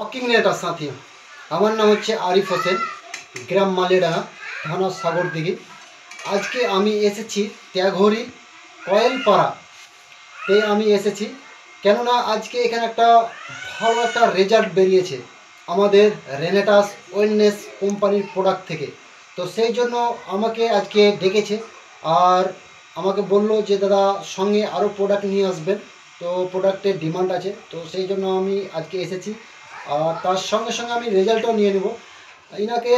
Rocking রেনেটাস সাথী, আমার নাম হচ্ছে আরিফ হোসেন, গ্রাম মালিডাঙ্গা, থানা সাগরদিঘি। আজকে আমি এসেছি ত্যাঘরি কয়েলপাড়াতে আমি এসেছি, কেননা আজকে এখানে একটা ভালো একটা রেজাল্ট বেরিয়েছে আমাদের রেনেটাস ওয়েলনেস কোম্পানির প্রোডাক্ট থেকে। তো সেই জন্য আমাকে আজকে ডেকেছে আর আমাকে বললো যে দাদা সঙ্গে আরও প্রোডাক্ট নিয়ে আসবেন, তো প্রোডাক্টের ডিমান্ড আছে, তো সেই জন্য আমি আজকে এসেছি। আর তার সঙ্গে সঙ্গে আমি রেজাল্টও নিয়ে নেব। ইনাকে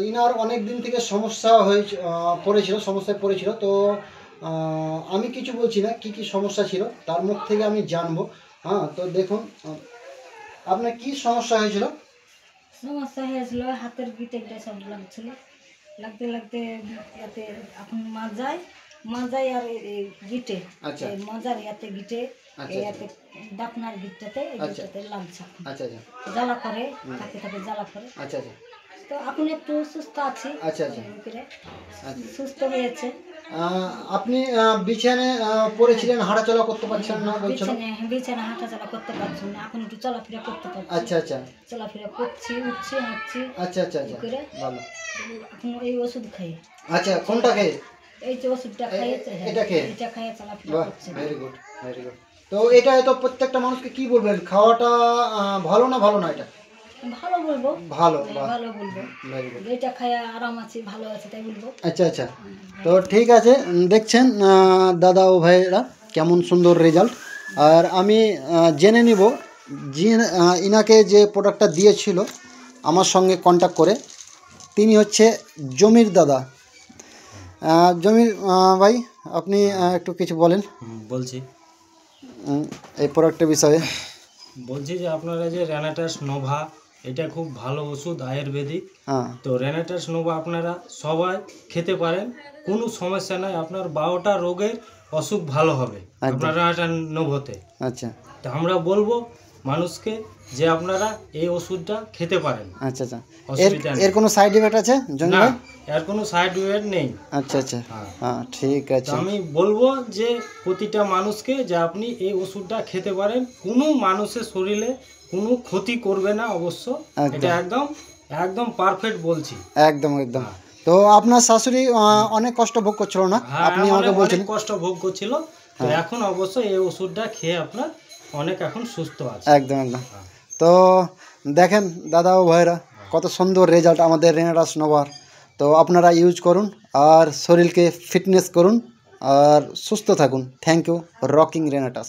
ইনার অনেক দিন থেকে সমস্যা সমস্যায় পড়েছিল। তো আমি কিছু বলছি না, কি কি সমস্যা ছিল তার মুখ থেকে আমি জানবো। হ্যাঁ, তো দেখুন আপনার কি সমস্যা হয়েছিল। সমস্যা হয়েছিল হাতের গিটেটা সব লাগছিল, লাগতে লাগতে ইয়াতে এখন মাজায় আর গিটে, আচ্ছা, মাজার ইয়াতে গিটে, ইয়াতে ডাকনার গিটটাতে গিটটাতে লাগছে। আচ্ছা আচ্ছা, জ্বালা করে থাকে জ্বালা করে। আচ্ছা আচ্ছা, তো এখন একটু সুস্থ আছি। আচ্ছা আচ্ছা, সুস্থ হয়েছে। আপনি বিছানে পড়েছিলেন, হাঁটাচলা করতে পারছেন না বলছেন? বিছানে হাঁটাচলা করতে পারছি না, এখন একটু চলাফেরা করতে পারছি। আচ্ছা আচ্ছা, চলাফেরা করছি, উঠছি, হাঁটছি। আচ্ছা আচ্ছা আচ্ছা, ভালো। এখন এই ওষুধ খাই। আচ্ছা, কোনটা খেয়ে? এই যে ওষুধটা খাইয়েছে, এটা খেয়ে? এটা খাইয়ে চলাফেরা করছি। Very good, very good. তো এটা তো প্রত্যেকটা মানুষকে কি বলবেন, খাওয়াটা ভালো না ভালো না? এটা ভালো বলবো, ভালো, ভালো বলবো। এটা খায় আরাম আছি, ভালো আছে তাই বলবো। আচ্ছা আচ্ছা, তো ঠিক আছে। দেখছেন দাদা ও ভাইরা কেমন সুন্দর রেজাল্ট। আর আমি জেনে নিব যে ইনাকে যে প্রোডাক্টটা দিয়েছিল আমার সঙ্গে কন্ট্যাক্ট করে, তিনি হচ্ছে জমির দাদা। জমির ভাই, আপনি একটু কিছু বলেন। বলছি, এই প্রোডাক্টের বিষয়ে বলছি যে আপনারা যে রেনেটাস নোভা, এটা খুব ভালো ওষুধ আয়ুর্বেদিক। হ্যাঁ, তো রেনেটাস নোভা আপনারা সবাই খেতে পারেন, কোনো সমস্যা নাই। আপনার 12টা রোগের অসুখ ভালো হবে আপনার রেনেটাস নোভাতে। আচ্ছা, তো আমরা বলবো মানুষকে যে আপনারা এই ওষুধটা খেতে পারেন। আচ্ছা আচ্ছা, এর কোনো সাইড ইফেক্ট আছে? না, এর কোনো সাইড ইফেক্ট নেই। আচ্ছা আচ্ছা, হ্যাঁ ঠিক আছে। আমি বলবো যে প্রতিটা মানুষকে যে আপনি এই ওষুধটা খেতে পারেন, কোনো মানুষের শরীরে কোনো ক্ষতি করবে না অবশ্য। এটা একদম একদম পারফেক্ট বলছি, একদম একদম। তো আপনার শাশুড়ি অনেক কষ্ট ভোগ করছিল না? আপনি আমাকে বলছেন কষ্ট ভোগ করছিল, তো এখন অবশ্য এই ওষুধটা খেয়ে আপনার অনেক এখন সুস্থ আছে। একদম একদম। তো দেখেন দাদা ও ভাইরা কত সুন্দর রেজাল্ট আমাদের রেনেটাস নোভার। তো আপনারা ইউজ করুন আর শরীরকে ফিটনেস করুন আর সুস্থ থাকুন। Thank you, rocking রেনেটাস।